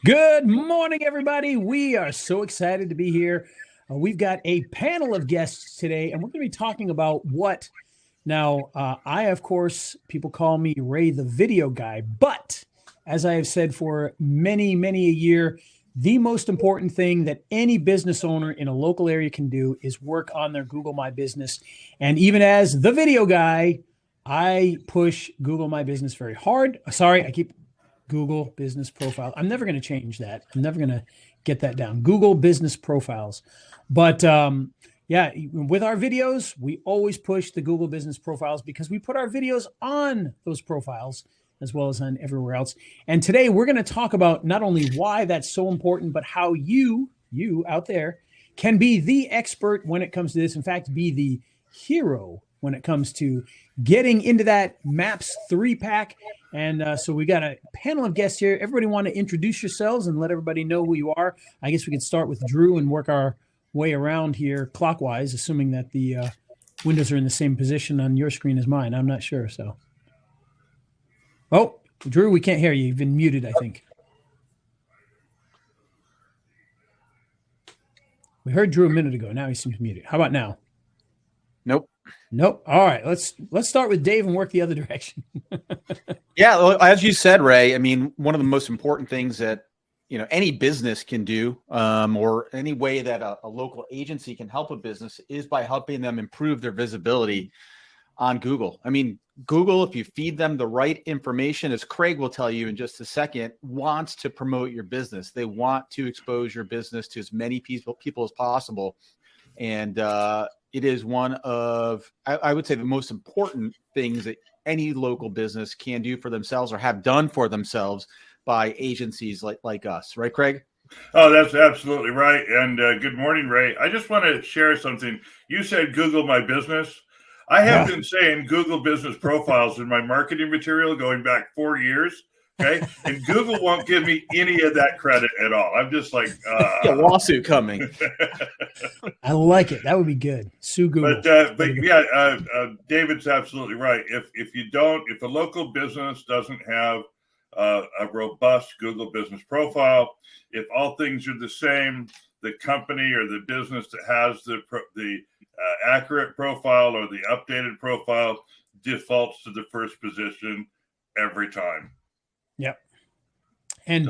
Good morning, everybody. We are so excited to be here. We've got a panel of guests today, and we're going to be talking about what. Now, I, of course, people call me Ray the Video Guy, but as I have said for many, many a year, the most important thing that any business owner in a local area can do is work on their Google My Business. And even as the video guy, I push Google My Business very hard. Sorry, I keep Google Business Profile. I'm never going to change that. I'm never going to get that down. Google Business Profiles. But yeah, with our videos, we always push the Google Business Profiles because we put our videos on those profiles as well as on everywhere else. And today we're going to talk about not only why that's so important, but how you out there can be the expert when it comes to this. In fact, be the hero when it comes to getting into that Maps 3-pack. And so we got a panel of guests here. Everybody want to introduce yourselves and let everybody know who you are. I guess we could start with Drew and work our way around here clockwise, assuming that the windows are in the same position on your screen as mine. I'm not sure. So, oh, Drew, we can't hear you. You've been muted, I think. We heard Drew a minute ago. Now he seems muted. How about now? Nope. All right. Let's start with Dave and work the other direction. Yeah, well, as you said, Ray, I mean, one of the most important things that any business can do, or any way that a local agency can help a business, is by helping them improve their visibility on Google. I mean, Google, if you feed them the right information, as Craig will tell you in just a second, wants to promote your business. They want to expose your business to as many people as possible, and it is one of, I would say, the most important things that any local business can do for themselves or have done for themselves by agencies like us. Right, Craig? Oh, that's absolutely right. And good morning, Ray. I just want to share something. You said Google My Business. I have been saying Google Business Profiles in my marketing material going back 4 years. Okay. And Google won't give me any of that credit at all. I'm just like, lawsuit coming. I like it. That would be good. Sue Google. But yeah, David's absolutely right. If a local business doesn't have a robust Google Business Profile, if all things are the same, the company or the business that has the accurate profile or the updated profile defaults to the first position every time. Yep. And,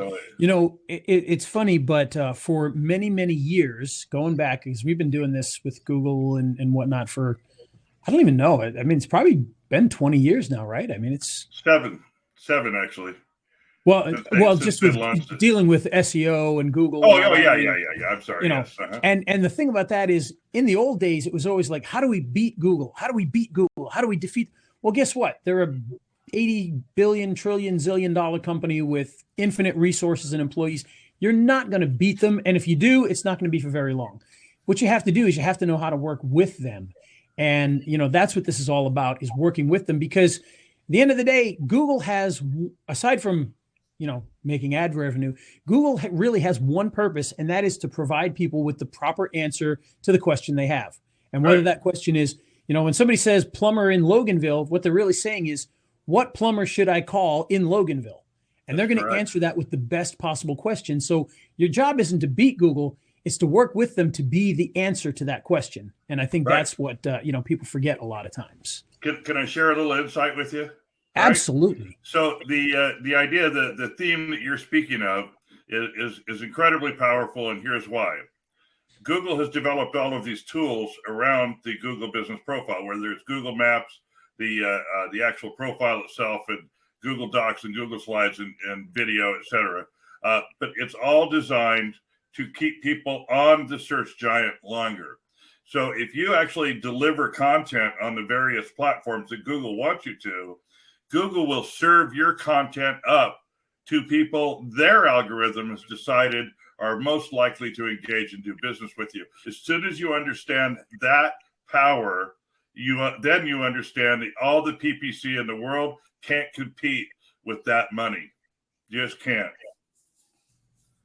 it's funny, but for many, many years going back, because we've been doing this with Google and whatnot for, I don't even know. I mean, it's probably been 20 years now, right? I mean, it's seven actually. Well, just with dealing with SEO and Google. Oh, yeah. I'm sorry. Yes. And the thing about that is, in the old days, it was always like, how do we beat Google? How do we beat Google? How do we defeat? Well, guess what? They're a 80 billion, trillion, zillion dollar company with infinite resources and employees. You're not going to beat them. And if you do, it's not going to be for very long. What you have to do is you have to know how to work with them. And, that's what this is all about, is working with them, because at the end of the day, Google has, aside from, making ad revenue, Google really has one purpose, and that is to provide people with the proper answer to the question they have. And whether that question is, when somebody says plumber in Loganville, what they're really saying is, what plumber should I call in Loganville? And they're going to answer that with the best possible question. So your job isn't to beat Google, it's to work with them to be the answer to that question. And I think that's what, people forget a lot of times. Can I share a little insight with you? Absolutely. Right? So the idea, the theme that you're speaking of is incredibly powerful, and here's why. Google has developed all of these tools around the Google Business Profile, whether it's Google Maps, the actual profile itself, and Google Docs and Google Slides and video, etc. But it's all designed to keep people on the search giant longer. So if you actually deliver content on the various platforms that Google wants you to, Google will serve your content up to people their algorithm has decided are most likely to engage and do business with you. As soon as you understand that power, then you understand that all the PPC in the world can't compete with that money. You just can't.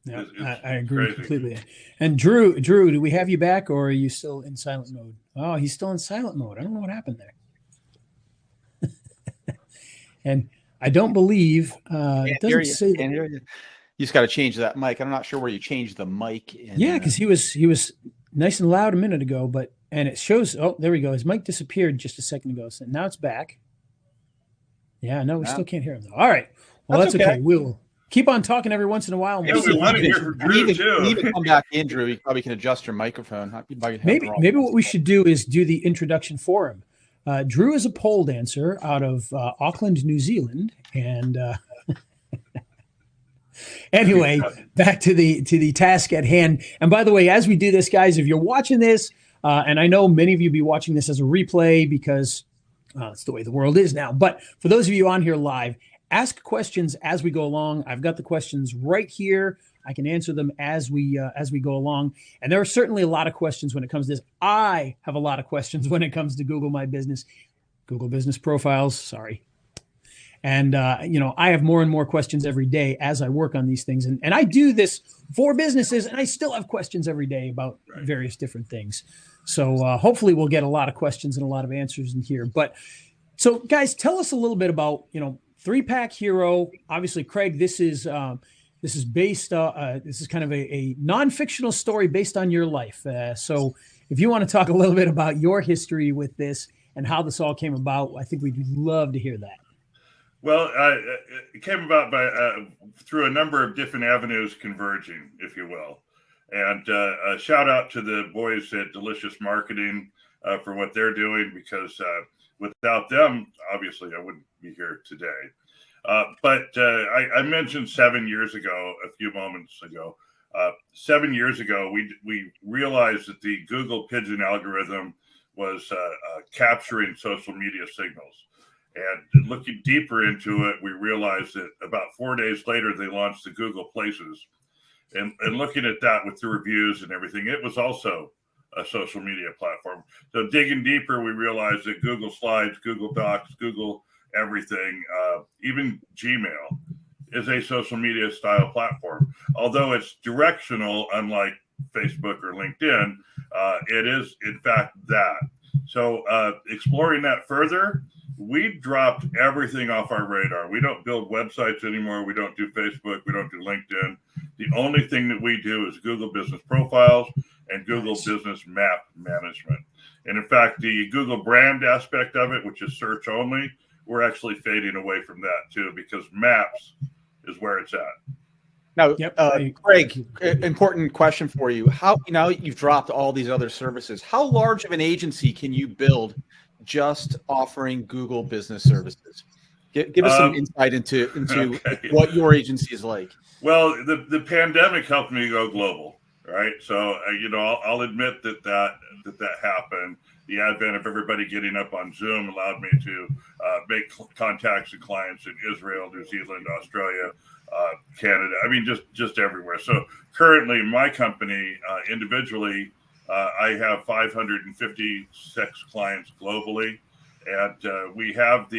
Yeah, I agree completely. And Drew, do we have you back, or are you still in silent mode? Oh, he's still in silent mode. I don't know what happened there. And I don't believe it doesn't say. Can't hear you. You just got to change that mic. I'm not sure where you changed the mic. Yeah, because he was nice and loud a minute ago, and it shows. Oh, there we go. His mic disappeared just a second ago, so now it's back. Yeah, no, we still can't hear him though. All right, well that's okay. We'll keep on talking every once in a while. Yeah, we want to hear from Drew too. You can come back in, Drew. You probably can adjust your microphone. Maybe what we should do is do the introduction for him. Drew is a pole dancer out of Auckland, New Zealand, and anyway, back to the task at hand. And by the way, as we do this, guys, if you're watching this, and I know many of you be watching this as a replay because it's the way the world is now. But for those of you on here live, ask questions as we go along. I've got the questions right here. I can answer them as we go along. And there are certainly a lot of questions when it comes to this. I have a lot of questions when it comes to Google My Business, Google Business Profiles. Sorry. And, I have more and more questions every day as I work on these things. And I do this for businesses, and I still have questions every day about various different things. So hopefully we'll get a lot of questions and a lot of answers in here. But so, guys, tell us a little bit about, 3-Pack Hero. Obviously, Craig, this is based. This is kind of a non-fictional story based on your life. So if you want to talk a little bit about your history with this and how this all came about, I think we'd love to hear that. Well, it came about through a number of different avenues converging, if you will. And a shout out to the boys at Delicious Marketing for what they're doing, because without them, obviously, I wouldn't be here today. But I mentioned 7 years ago, a few moments ago, 7 years ago, we realized that the Google Pigeon algorithm was capturing social media signals. And looking deeper into it, we realized that about 4 days later, they launched the Google Places. And looking at that with the reviews and everything, it was also a social media platform. So digging deeper, we realized that Google Slides, Google Docs, Google everything, even Gmail is a social media style platform. Although it's directional, unlike Facebook or LinkedIn, it is, in fact, that. So exploring that further, we dropped everything off our radar. We don't build websites anymore. We don't do Facebook. We don't do LinkedIn. The only thing that we do is Google Business Profiles and Google Business Map Management. And in fact, the Google brand aspect of it, which is search only, we're actually fading away from that too, because Maps is where it's at. Now, Craig, important question for you. Now you've dropped all these other services, how large of an agency can you build just offering Google Business Services? Give us some insight into what your agency is like. Well, the pandemic helped me go global, right? So, I'll admit that happened. The advent of everybody getting up on Zoom allowed me to make contacts and clients in Israel, New Zealand, Australia, Canada. I mean, just everywhere. So currently my company individually, I have 556 clients globally, and we have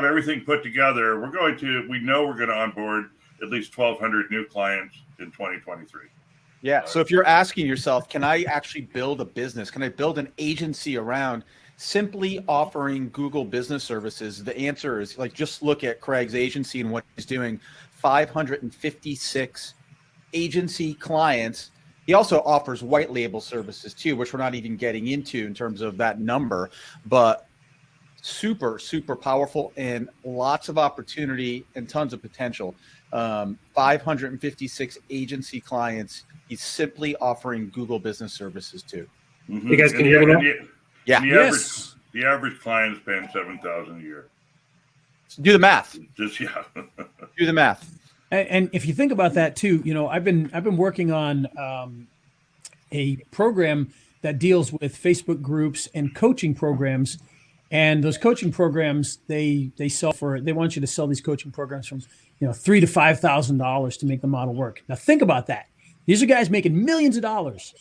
everything put together. We know we're going to onboard at least 1,200 new clients in 2023. Yeah. So if you're asking yourself, can I actually build a business? Can I build an agency around simply offering Google Business Services? The answer is, just look at Craig's agency and what he's doing. 556 agency clients. He also offers white label services too, which we're not even getting into in terms of that number, but super, super powerful and lots of opportunity and tons of potential. 556 agency clients. He's simply offering Google Business Services too. Mm-hmm. You guys can hear me now? Yeah. The average client is paying $7,000 a year. So do the math. Do the math. And if you think about that too, I've been working on a program that deals with Facebook groups and coaching programs, and those coaching programs they want you to sell these coaching programs from $3,000 to $5,000 to make the model work. Now think about that. These are guys making millions of dollars.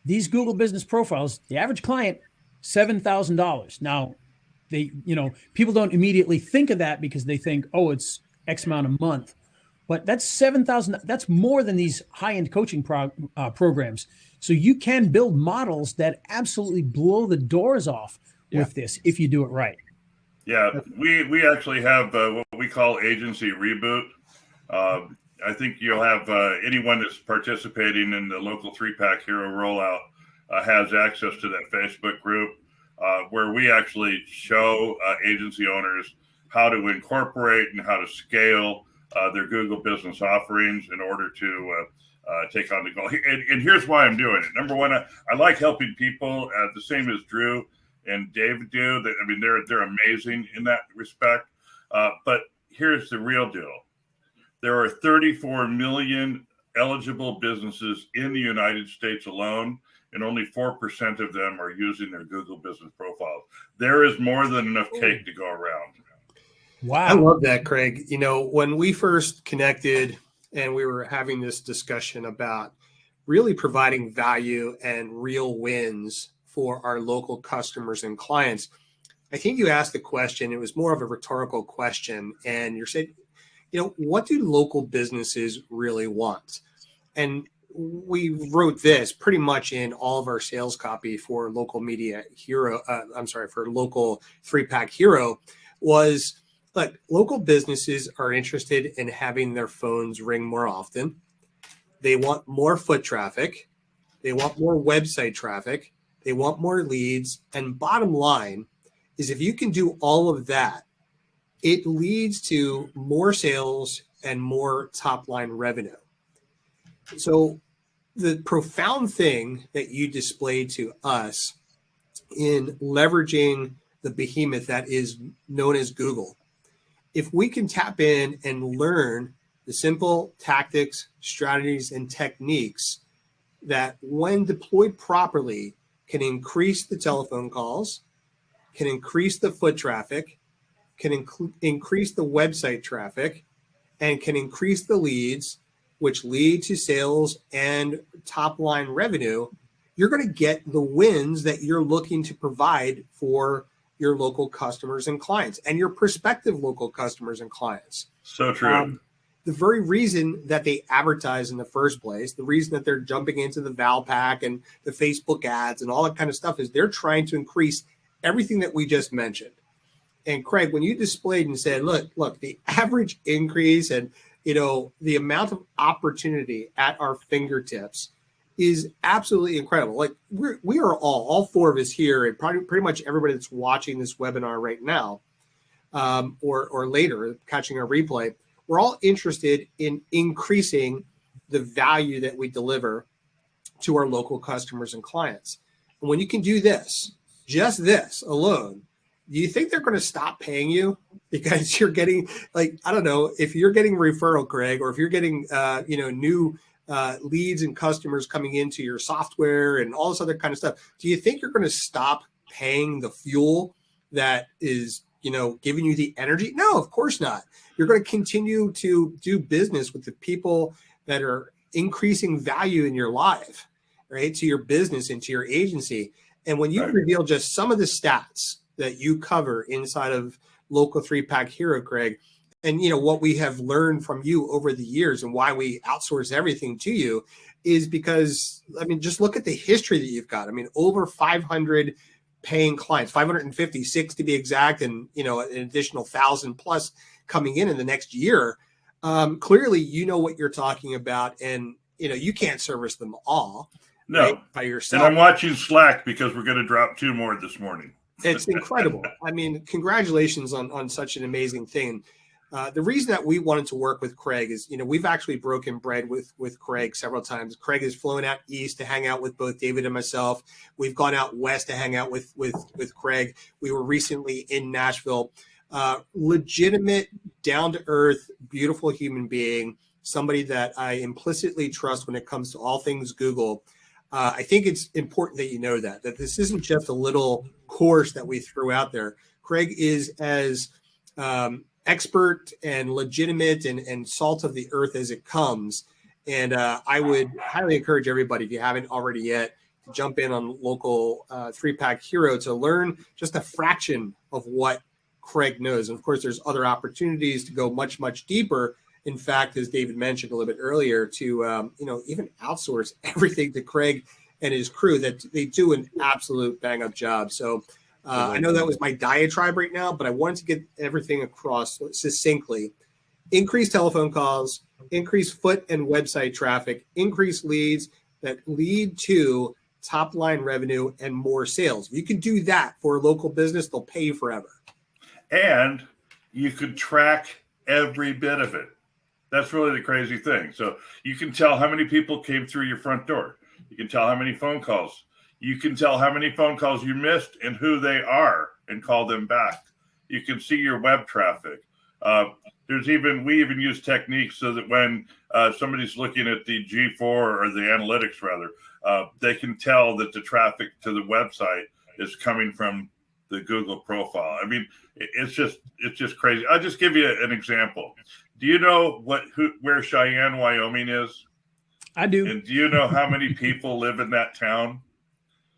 These Google Business Profiles, the average client, $7,000. Now, people don't immediately think of that because they think, oh, it's X amount a month. But that's $7,000. That's more than these high-end coaching programs. So you can build models that absolutely blow the doors off with this if you do it right. Yeah, we actually have what we call Agency Reboot. I think you'll have anyone that's participating in the local 3-Pack Hero rollout has access to that Facebook group where we actually show agency owners how to incorporate and how to scale their Google business offerings in order to take on the goal. And here's why I'm doing it. Number one, I like helping people the same as Drew and David do. I mean, they're amazing in that respect. But here's the real deal. There are 34 million eligible businesses in the United States alone, and only 4% of them are using their Google business profiles. There is more than enough cake to go around. Wow. I love that, Craig. You know, when we first connected and we were having this discussion about really providing value and real wins for our local customers and clients, I think you asked the question, it was more of a rhetorical question, and you said, you know, what do local businesses really want? And we wrote this pretty much in all of our sales copy for Local Media Hero. For Local 3-Pack Hero was, look, local businesses are interested in having their phones ring more often. They want more foot traffic. They want more website traffic. They want more leads. And bottom line is, if you can do all of that, it leads to more sales and more top line revenue. So the profound thing that you displayed to us in leveraging the behemoth that is known as Google, if we can tap in and learn the simple tactics, strategies, and techniques that, when deployed properly, can increase the telephone calls, can increase the foot traffic, can increase the website traffic, and can increase the leads, which lead to sales and top line revenue, you're going to get the wins that you're looking to provide for your local customers and clients and your prospective local customers and clients. So true. The very reason that they advertise in the first place, the reason that they're jumping into the Valpak and the Facebook ads and all that kind of stuff, is they're trying to increase everything that we just mentioned. And Craig, when you displayed and said, look, the average increase and, you know, the amount of opportunity at our fingertips is absolutely incredible. Like we are all four of us here, and probably pretty much everybody that's watching this webinar right now, or later catching our replay, we're all interested in increasing the value that we deliver to our local customers and clients. And when you can do this, just this alone, do you think they're going to stop paying you because you're getting, like, I don't know, if you're getting referral, Craig, or if you're getting, new leads and customers coming into your software and all this other kind of stuff, do you think you're going to stop paying the fuel that is, you know, giving you the energy? No, of course not. You're going to continue to do business with the people that are increasing value in your life, right, to your business and to your agency. And when you reveal just some of the stats that you cover inside of Local 3-Pack Hero, Craig, and, you know, what we have learned from you over the years and why we outsource everything to you is because, I mean, just look at the history that you've got. I mean, over 500 paying clients, 556 to be exact, and, you know, an additional 1,000 plus coming in the next year. Clearly, you know what you're talking about, and, you know, you can't service them all. No, right, by yourself. And I'm watching Slack because we're going to drop 2 more this morning. It's incredible. I mean, congratulations on such an amazing thing. The reason that we wanted to work with Craig is, you know, we've actually broken bread with Craig several times. Craig has flown out east to hang out with both David and myself. We've gone out west to hang out with Craig. We were recently in Nashville. Legitimate, down-to-earth, beautiful human being, somebody that I implicitly trust when it comes to all things Google. I think it's important that you know that this isn't just a little course that we threw out there. Craig is as expert and legitimate and salt of the earth as it comes. And I would highly encourage everybody, if you haven't already yet, to jump in on Local 3-Pack Hero to learn just a fraction of what Craig knows. And of course, there's other opportunities to go much, much deeper. In fact, as David mentioned a little bit earlier, to even outsource everything to Craig and his crew, that they do an absolute bang-up job. So I know that was my diatribe right now, but I wanted to get everything across succinctly. increase telephone calls, increase foot and website traffic, increase leads that lead to top line revenue and more sales. If you can do that for a local business, they'll pay you forever. And you could track every bit of it. That's really the crazy thing. So you can tell how many people came through your front door. You can tell how many phone calls. You can tell how many phone calls you missed and who they are and call them back. You can see your web traffic. We even use techniques so that when somebody's looking at the G4 or the analytics rather, they can tell that the traffic to the website is coming from the Google profile. I mean, it's just crazy. I'll just give you an example. Do you know where Cheyenne, Wyoming is? I do. And do you know how many people live in that town?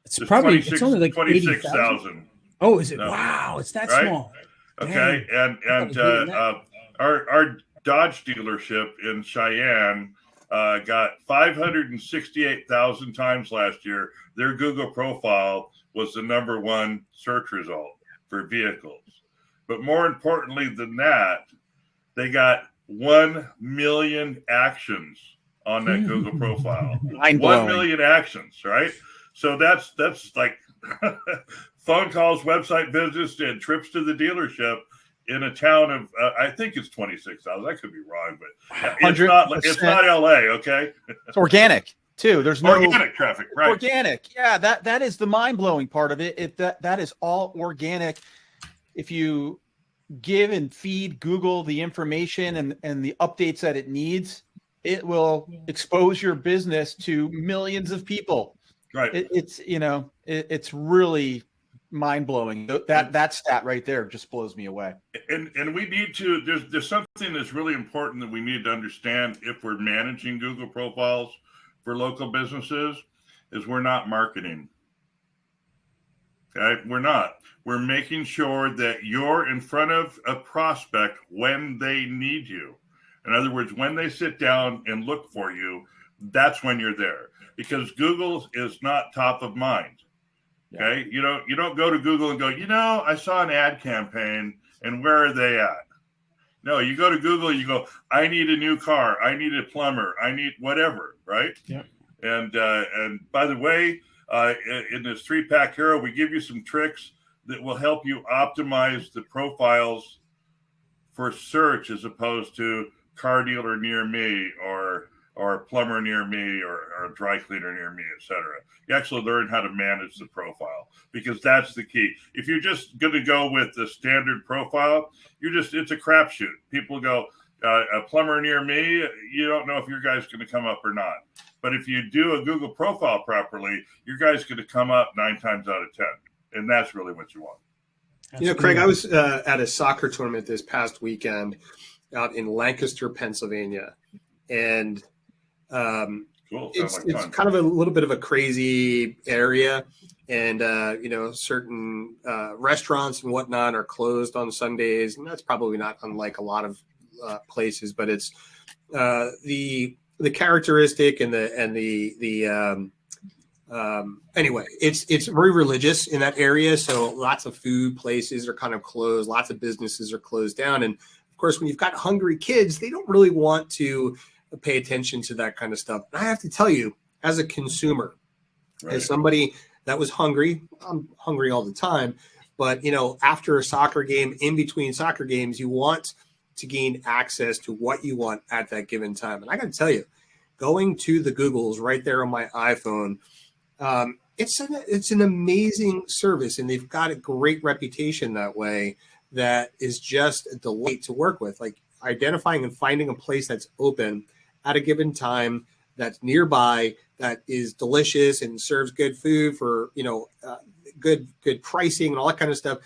It's only like 26,000. Oh, is it? No. Wow, it's that Right? small. Okay, and our Dodge dealership in Cheyenne got 568,000 times last year. Their Google profile was the #1 search result for vehicles. But more importantly than that, they got 1 million actions on that Google profile. 1 million actions, right? So that's like phone calls, website visits, and trips to the dealership in a town of I think it's 26,000. I could be wrong, but it's not LA. Okay, it's organic too. There's no organic traffic, right? Organic, yeah. That is the mind blowing part of it. That is all organic. If you give and feed Google the information and the updates that it needs, it will expose your business to millions of people. Right. It's really mind blowing. That stat right there just blows me away. And we need to. There's something that's really important that we need to understand if we're managing Google profiles for local businesses is we're not marketing. Okay, we're not. We're making sure that you're in front of a prospect when they need you. In other words, when they sit down and look for you, that's when you're there. Because Google is not top of mind. Okay, you don't go to Google and go, I saw an ad campaign, and where are they at? No, you go to Google, you go, I need a new car, I need a plumber, I need whatever, right? Yeah. And by the way, in this 3-pack hero, we give you some tricks that will help you optimize the profiles for search as opposed to car dealer near me or plumber near me or dry cleaner near me, etc. You actually learn how to manage the profile because that's the key. If you're just going to go with the standard profile, it's a crapshoot. People go, a plumber near me, you don't know if your guy's going to come up or not. But if you do a Google profile properly, your guy's going to come up 9 times out of 10. And that's really what you want. Craig, I was at a soccer tournament this past weekend out in Lancaster, Pennsylvania. And cool. It's kind of a little bit of a crazy area. And, certain restaurants and whatnot are closed on Sundays. And that's probably not unlike a lot of places, but it's the characteristic anyway, it's very religious in that area. So lots of food places are kind of closed. Lots of businesses are closed down. And of course, when you've got hungry kids, they don't really want to pay attention to that kind of stuff. And I have to tell you, as a consumer, as somebody that was hungry, I'm hungry all the time, but after a soccer game, in between soccer games, you want to gain access to what you want at that given time. And I got to tell you, going to the Googles right there on my iPhone, it's an amazing service, and they've got a great reputation that way. That is just a delight to work with. Like identifying and finding a place that's open at a given time, that's nearby, that is delicious and serves good food for good pricing and all that kind of stuff.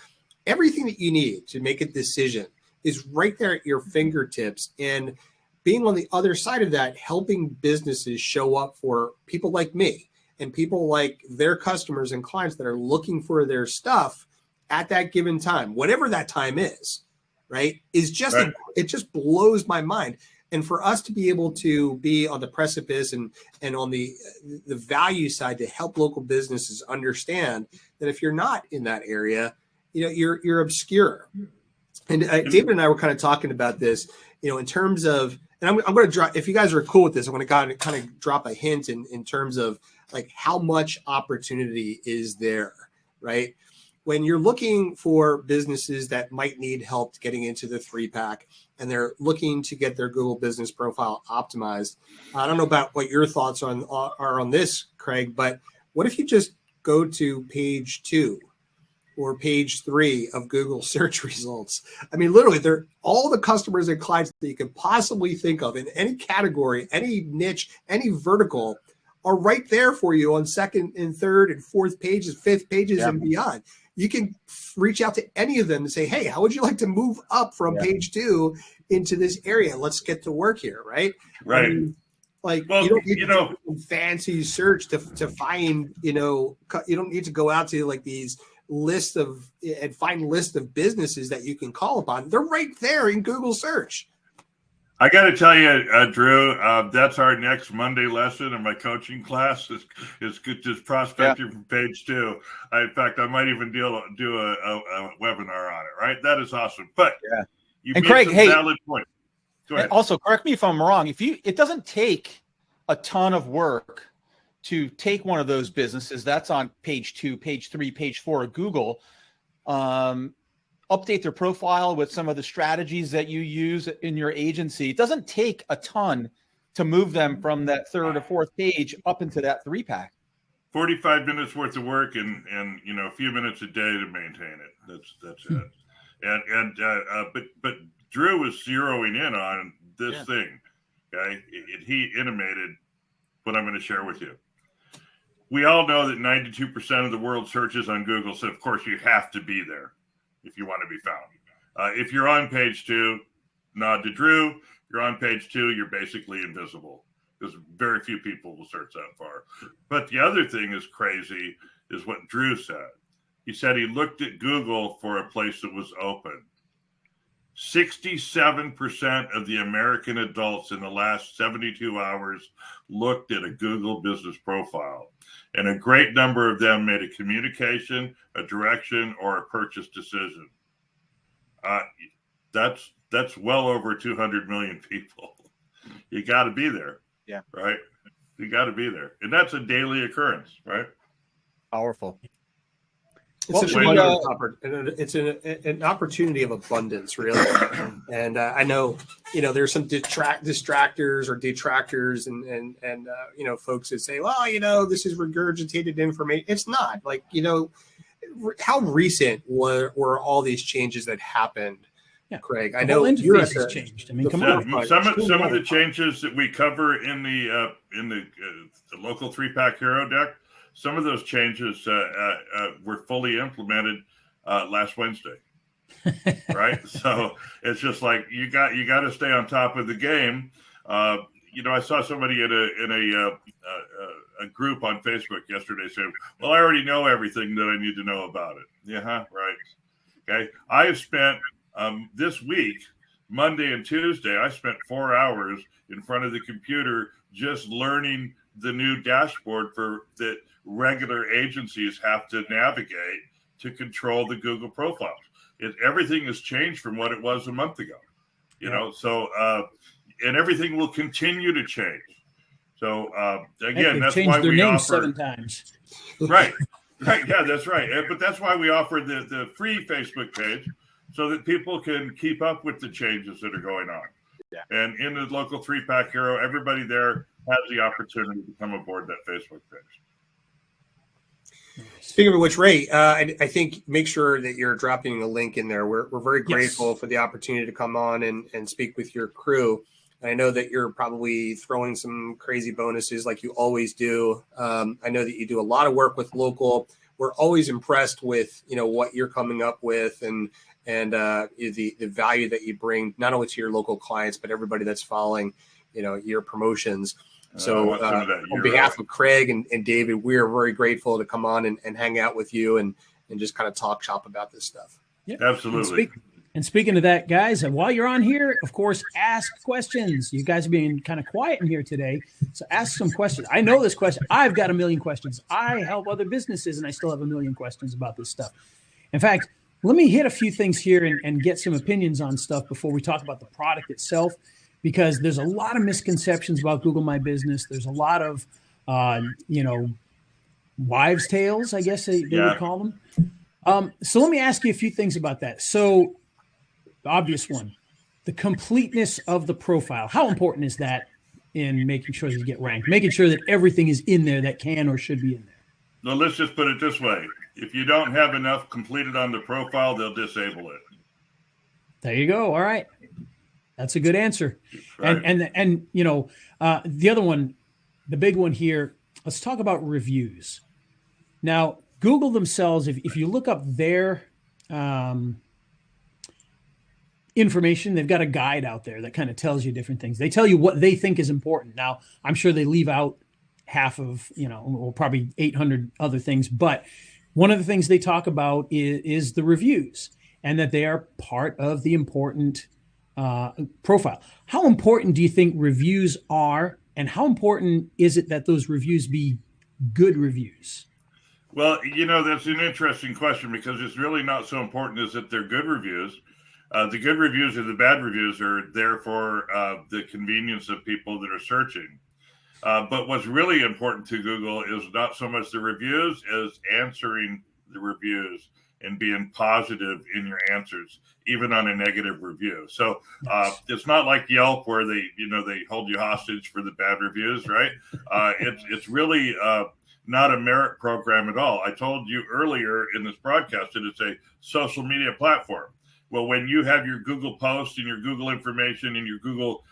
Everything that you need to make a decision is right there at your fingertips. And being on the other side of that, helping businesses show up for people like me and people like their customers and clients that are looking for their stuff at that given time, whatever that time is, right, is just, it just blows my mind. And for us to be able to be on the precipice and on the value side to help local businesses understand that if you're not in that area, you're obscure. And David and I were kind of talking about this, in terms of, and I'm going to drop, if you guys are cool with this, I'm going to kind of drop a hint in terms of like how much opportunity is there, right? When you're looking for businesses that might need help getting into the 3-pack and they're looking to get their Google business profile optimized. I don't know about what your thoughts are on this, Craig, but what if you just go to page 2 or page 3 of Google search results? I mean, literally, they're all the customers and clients that you could possibly think of in any category, any niche, any vertical are right there for you on second and third and fourth pages, fifth pages, and beyond. You can reach out to any of them and say, hey, how would you like to move up from page 2 into this area? Let's get to work here, right? Right. I mean, like, well, you don't need to do fancy search to find, you don't need to go out to like these lists of businesses that you can call upon. They're right there in Google search. I got to tell you, Drew, that's our next Monday lesson in my coaching class is just prospecting from page 2. In fact, I might even do a webinar on it, right? That is awesome. But you made Craig, some valid point. Go ahead. Also, correct me if I'm wrong. It doesn't take a ton of work to take one of those businesses that's on page 2, page 3, page 4 of Google, update their profile with some of the strategies that you use in your agency. It doesn't take a ton to move them from that 3rd or 4th page up into that 3-pack. 45 minutes worth of work and a few minutes a day to maintain it. That's it. But Drew was zeroing in on this thing. Okay, he intimated what I'm going to share with you. We all know that 92% of the world searches on Google, so of course you have to be there if you want to be found. If you're on page 2, nod to Drew. If you're on page 2, you're basically invisible because very few people will search that far. But the other thing is crazy is what Drew said. He said he looked at Google for a place that was open. 67% of the American adults in the last 72 hours looked at a Google business profile. And a great number of them made a communication, a direction, or a purchase decision. That's well over 200 million people. You got to be there. Yeah. Right? You got to be there. And that's a daily occurrence, right? Powerful. It's an opportunity of abundance, really. And I know, there's some distractors or detractors and folks that say, well, this is regurgitated information. It's not. Like, how recent were all these changes that happened? Yeah. Craig, I know you're changed. I mean, come on. Some of the changes that we cover in the local 3-pack hero deck, some of those changes were fully implemented last Wednesday, right? So it's just like you got to stay on top of the game. I saw somebody in a group on Facebook yesterday saying, "Well, I already know everything that I need to know about it." Yeah, right. Okay, I have spent this week, Monday and Tuesday, I spent 4 hours in front of the computer just learning the new dashboard that regular agencies have to navigate to control the Google profiles. Everything has changed from what it was a month ago, so and everything will continue to change. So again, that's why we offer 7 times. Right. Yeah, that's right. But that's why we offer the free Facebook page so that people can keep up with the changes that are going on. Yeah. And in the local 3-pack hero, everybody there has the opportunity to come aboard that Facebook page. Speaking of which, Ray, I think make sure that you're dropping a link in there. We're very grateful for the opportunity to come on and speak with your crew. I know that you're probably throwing some crazy bonuses like you always do. I know that you do a lot of work with local. We're always impressed with what you're coming up with and the value that you bring not only to your local clients but everybody that's following your promotions. So on behalf of Craig and David, we are very grateful to come on and hang out with you and just kind of talk shop about this stuff. Yeah, absolutely. And speaking of that, guys, and while you're on here, of course, ask questions. You guys are being kind of quiet in here today, so ask some questions. I know this question. I've got a million questions. I help other businesses, and I still have a million questions about this stuff. In fact, let me hit a few things here and get some opinions on stuff before we talk about the product itself, because there's a lot of misconceptions about Google My Business. There's a lot of, wives' tales, I guess they would call them. So let me ask you a few things about that. So the obvious one, the completeness of the profile. How important is that in making sure that you get ranked, making sure that everything is in there that can or should be in there? Well, let's just put it this way. If you don't have enough completed on the profile, they'll disable it. There you go. All right. That's a good answer. Right. And the other one, the big one here, let's talk about reviews. Now, Google themselves, if you look up their information, they've got a guide out there that kind of tells you different things. They tell you what they think is important. Now, I'm sure they leave out half of, probably 800 other things. But one of the things they talk about is the reviews, and that they are part of the important profile. How important do you think reviews are, and how important is it that those reviews be good reviews? Well, that's an interesting question, because it's really not so important as that they're good reviews. The good reviews or the bad reviews are there for the convenience of people that are searching. But what's really important to Google is not so much the reviews as answering the reviews and being positive in your answers, even on a negative review. So it's not like Yelp where they hold you hostage for the bad reviews, right? It's really not a merit program at all. I told you earlier in this broadcast that it's a social media platform. Well, when you have your Google posts and your Google information and your Google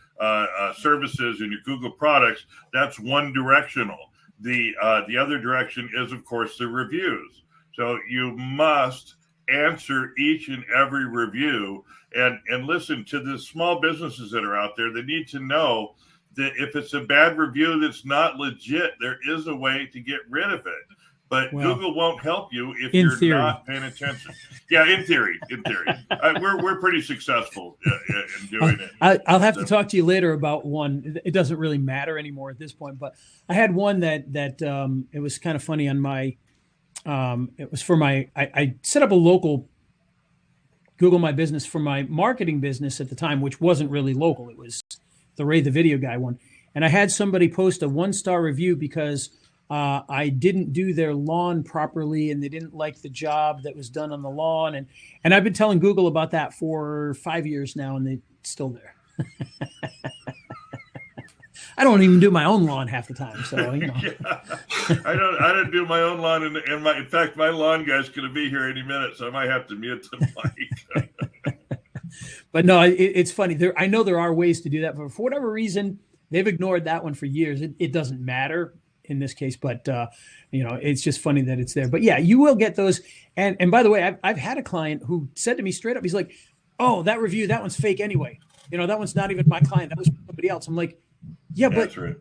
services and your Google products, that's one directional. The other direction is, of course, the reviews. So you must answer each and every review and listen to the small businesses that are out there. They need to know that if it's a bad review that's not legit, there is a way to get rid of it. But Google won't help you if you're not paying attention. Yeah, in theory. We're pretty successful in doing it. I'll have to talk to you later about one. It doesn't really matter anymore at this point, but I had one that it was kind of funny on my, it was for my, I set up a local Google My Business for my marketing business at the time, which wasn't really local. It was the Ray the Video Guy one. And I had somebody post a 1-star review because I didn't do their lawn properly, and they didn't like the job that was done on the lawn. And I've been telling Google about that for 5 years now, and they're still there. I don't even do my own lawn half the time, so Yeah. I don't do my own lawn, and in fact, my lawn guy's going to be here any minute, so I might have to mute the mic. But no, it's funny. I know there are ways to do that, but for whatever reason, they've ignored that one for years. It doesn't matter in this case, but it's just funny that it's there. But yeah, you will get those. And by the way, I've had a client who said to me straight up, he's like, "Oh, that review, that one's fake anyway. That one's not even my client. That was somebody else." I'm like, "Yeah, but that's right.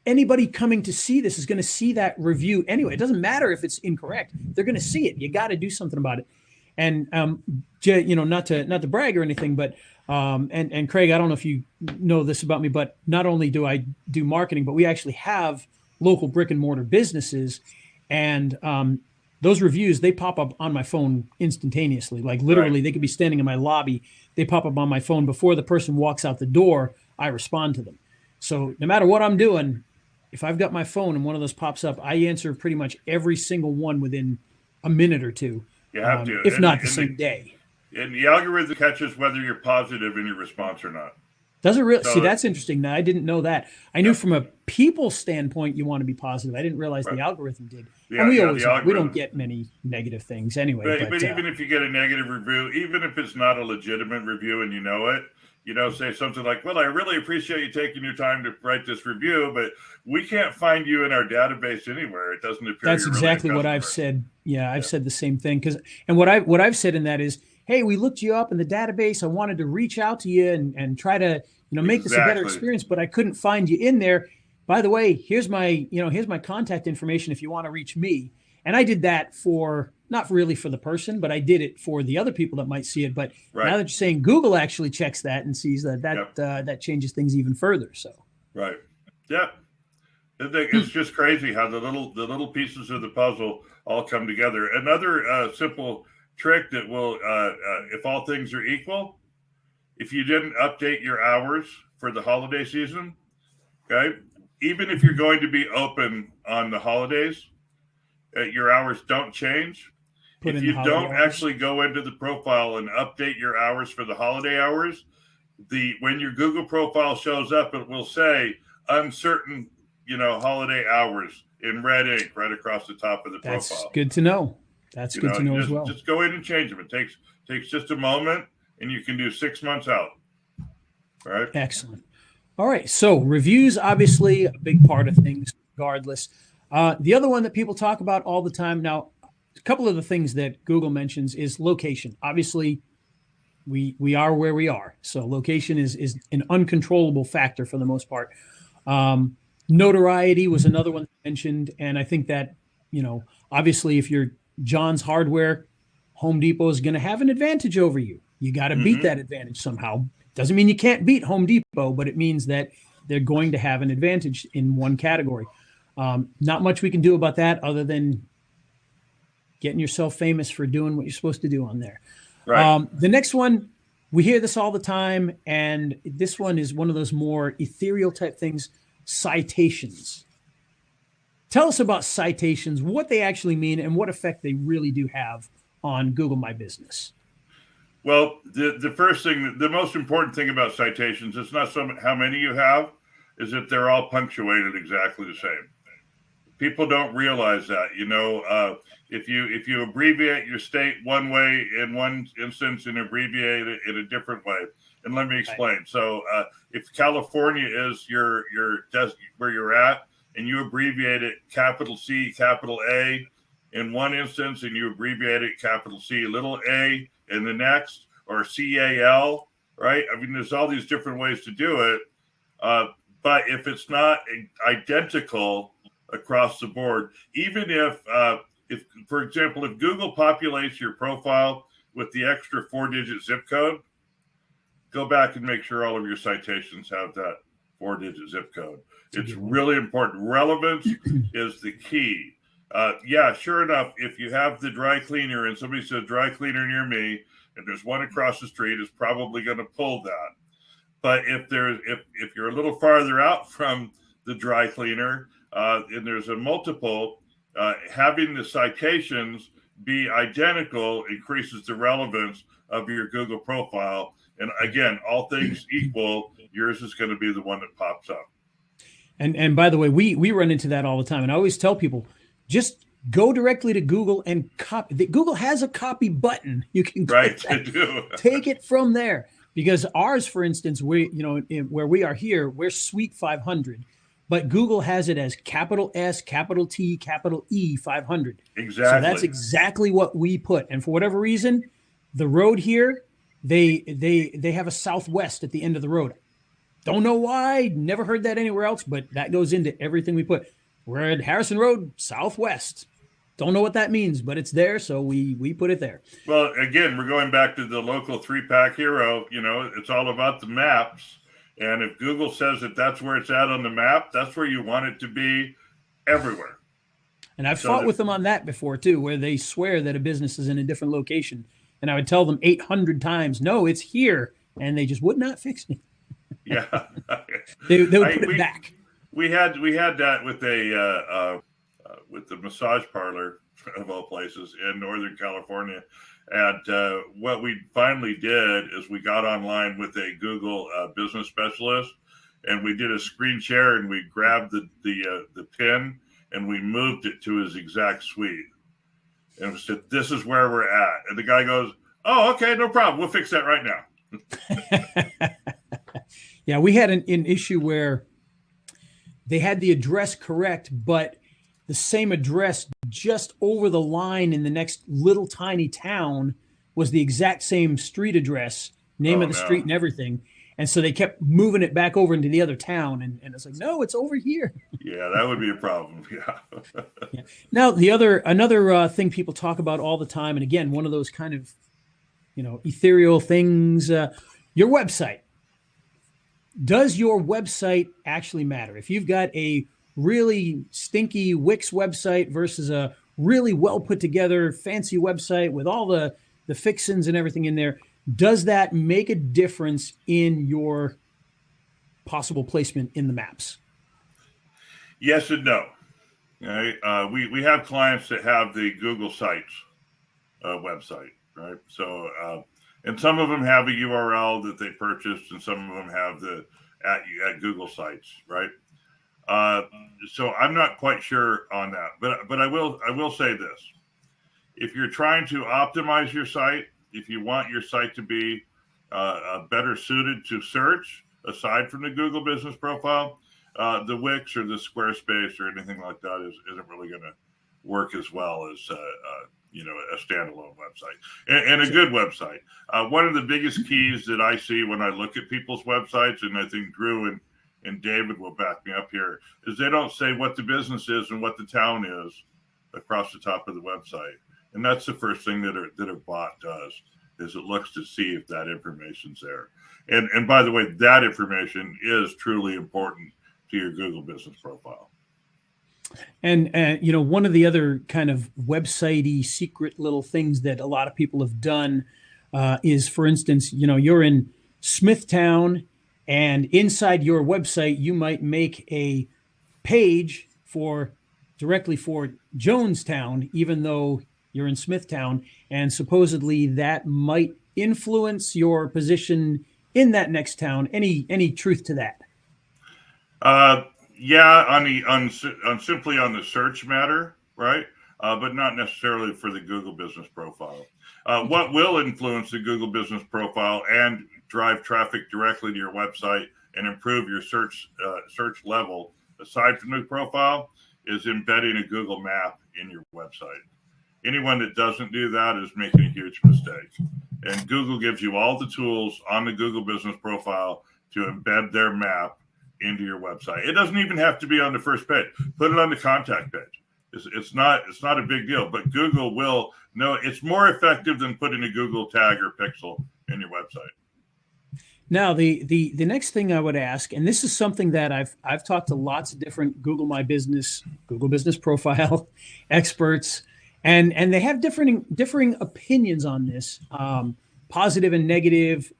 Anybody coming to see this is going to see that review anyway. It doesn't matter if it's incorrect. They're going to see it. You got to do something about it." And not to brag or anything, but and Craig, I don't know if you know this about me, but not only do I do marketing, but we actually have local brick and mortar businesses, and those reviews, they pop up on my phone instantaneously. Like literally, They could be standing in my lobby, they pop up on my phone before the person walks out the door. I respond to them. So no matter what I'm doing, if I've got my phone and one of those pops up, I answer pretty much every single one within a minute or two. You have to, if not the same day. And the algorithm catches whether you're positive in your response or not. Does it really? See, that's interesting. Now, I didn't know that. I knew from a people standpoint you want to be positive. I didn't realize the algorithm did. And we don't get many negative things anyway. But even if you get a negative review, even if it's not a legitimate review and you know it, say something like, "Well, I really appreciate you taking your time to write this review, but we can't find you in our database anywhere. It doesn't appear." That's exactly what I've said. Yeah, I've said the same thing. And what I've said in that is, "Hey, we looked you up in the database. I wanted to reach out to you and try to make this a better experience, but I couldn't find you in there. By the way, here's my contact information if you want to reach me." And I did that not really for the person, but I did it for the other people that might see it. But now that you're saying Google actually checks that and sees that changes things even further. So right, yeah, it's just crazy how the little pieces of the puzzle all come together. Another simple trick that will, if all things are equal, if you didn't update your hours for the holiday season, okay, even if you're going to be open on the holidays, your hours don't change. If you don't actually go into the profile and update your hours for the holiday hours, when your Google profile shows up, it will say uncertain, holiday hours in red ink right across the top of the profile. That's good to know. That's good to know as well. Just go in and change them. It takes just a moment, and you can do 6 months out. All right. Excellent. All right. So reviews, obviously a big part of things, regardless. The other one that people talk about all the time now, a couple of the things that Google mentions is location. Obviously, we are where we are. So location is an uncontrollable factor for the most part. Notoriety was another one mentioned. And I think that, obviously if you're John's Hardware, Home Depot is going to have an advantage over you. You got to beat that advantage somehow. Doesn't mean you can't beat Home Depot, but it means that they're going to have an advantage in one category. Not much we can do about that other than getting yourself famous for doing what you're supposed to do on there. Right. The next one, we hear this all the time, and this one is one of those more ethereal type things, citations. Tell us about citations, what they actually mean, and what effect they really do have on Google My Business. Well, the first thing, the most important thing about citations, it's not how many you have, is that they're all punctuated exactly the same. People don't realize that, if you abbreviate your state one way in one instance and abbreviate it in a different way. And let me explain. Right. So if California is your where you're at, and you abbreviate it capital C, capital A in one instance, and you abbreviate it capital C, little a in the next, or CAL, right? I mean, there's all these different ways to do it. But if it's not identical across the board, even if, for example, if Google populates your profile with the extra 4-digit zip code, go back and make sure all of your citations have that 4-digit zip code. It's really important. Relevance is the key. Sure enough, if you have the dry cleaner and somebody says dry cleaner near me, and there's one across the street, it's probably going to pull that. But if you're a little farther out from the dry cleaner, and there's a multiple, having the citations be identical increases the relevance of your Google profile. And again, all things equal, yours is going to be the one that pops up. And by the way, we run into that all the time. And I always tell people, just go directly to Google and copy. Google has a copy button. You can take it from there. Because ours, for instance, where we are here, we're Suite 500. But Google has it as capital S, capital T, capital E 500. Exactly. So that's exactly what we put. And for whatever reason, the road here, they have a southwest at the end of the road. Don't know why. Never heard that anywhere else, but that goes into everything we put. We're at Harrison Road, southwest. Don't know what that means, but it's there, so we put it there. Well, again, we're going back to the local 3-pack hero. It's all about the maps. And if Google says that that's where it's at on the map, that's where you want it to be everywhere. And I've fought with them on that before, too, where they swear that a business is in a different location. And I would tell them 800 times, no, it's here. And they just would not fix me. Yeah. they would put it back. We had that with with the massage parlor of all places in Northern California. And what we finally did is we got online with a Google business specialist, and we did a screen share, and we grabbed the pin and we moved it to his exact suite. And we said, "This is where we're at." And the guy goes, "Oh, okay, no problem. We'll fix that right now." Yeah, we had an issue where they had the address correct, but the same address just over the line in the next little tiny town was the exact same street address, name of the street and everything. And so they kept moving it back over into the other town. And it's like, no, it's over here. Yeah, that would be a problem. Yeah. Yeah. Now, another thing people talk about all the time, and again, one of those kind of, ethereal things, your website. Does your website actually matter? If you've got a really stinky Wix website versus a really well put together fancy website with all the the fixins and everything in there, does that make a difference in your possible placement in the maps? Yes and no. Right? We have clients that have the Google Sites website, right? So, and some of them have a URL that they purchased, and some of them have the at Google Sites, right? So I'm not quite sure on that, but I will say this: if you're trying to optimize your site, if you want your site to be better suited to search, aside from the Google Business Profile, the Wix or the Squarespace or anything like that isn't really going to work as well as a standalone website and a good website. One of the biggest keys that I see when I look at people's websites, and I think Drew and David will back me up here, is they don't say what the business is and what the town is across the top of the website. And that's the first thing that a bot does, is it looks to see if that information's there. And by the way, that information is truly important to your Google Business Profile. And one of the other kind of website-y secret little things that a lot of people have done is, for instance, you're in Smithtown, and inside your website, you might make a page directly for Jonestown, even though you're in Smithtown, and supposedly that might influence your position in that next town. Any truth to that? Yeah, on simply on the search matter, right? But not necessarily for the Google Business Profile. What will influence the Google Business Profile and drive traffic directly to your website and improve your search level, aside from the profile, is embedding a Google map in your website. Anyone that doesn't do that is making a huge mistake. And Google gives you all the tools on the Google Business Profile to embed their map into your website. It doesn't even have to be on the first page. Put it on the contact page. It's not a big deal, but Google will know. It's more effective than putting a Google tag or pixel in your website. Now, the next thing I would ask, and this is something that I've talked to lots of different Google My Business, Google Business Profile experts, and they have differing opinions on this, positive and negative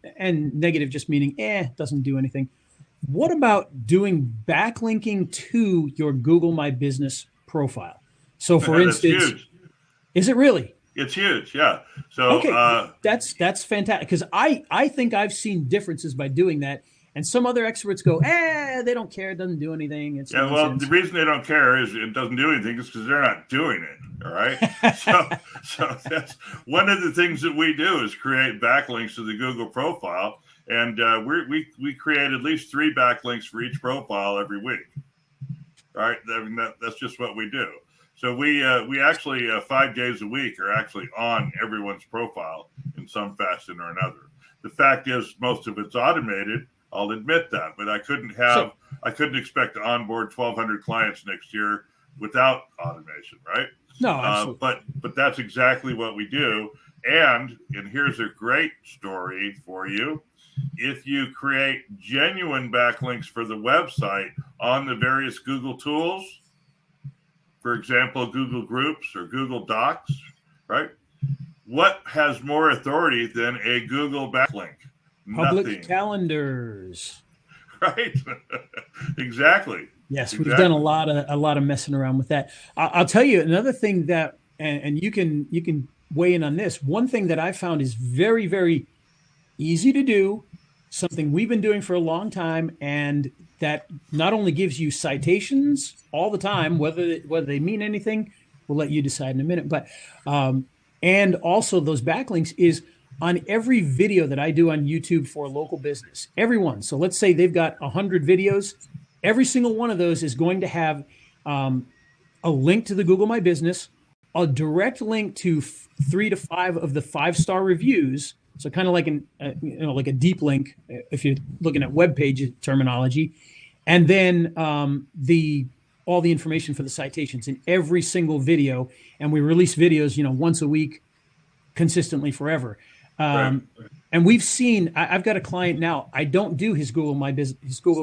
just meaning doesn't do anything. What about doing backlinking to your Google My Business profile? So, for instance, huge. Is it really? It's huge, yeah. So okay, that's fantastic, because I think I've seen differences by doing that, and some other experts go, they don't care, it doesn't do anything. It's nonsense. Well, the reason they don't care is it doesn't do anything is because they're not doing it. All right, so that's one of the things that we do is create backlinks to the Google profile, and we create at least 3 backlinks for each profile every week. All right, I mean, that's just what we do. So we actually 5 days a week are actually on everyone's profile in some fashion or another. The fact is, most of it's automated. I'll admit that, but I couldn't expect to onboard 1,200 clients next year without automation, right? No, absolutely. But that's exactly what we do. And here's a great story for you. If you create genuine backlinks for the website on the various Google tools, for example, Google Groups or Google Docs, right? What has more authority than a Google backlink? Public Nothing. Calendars. Right. Exactly. Yes, we've done a lot of messing around with that. I'll tell you another thing that, and you can weigh in on this. One thing that I found is very, very easy to do, something we've been doing for a long time, and that not only gives you citations all the time, whether they mean anything, we'll let you decide in a minute, but and also those backlinks is on every video that I do on YouTube for a local business, everyone. So let's say they've got 100 videos. Every single one of those is going to have a link to the Google My Business, a direct link to 3 to 5 of the 5-star reviews. So kind of like like a deep link, if you're looking at web page terminology, and then all the information for the citations in every single video. And we release videos, once a week, consistently forever. Right. And we've seen. I've got a client now. I don't do his Google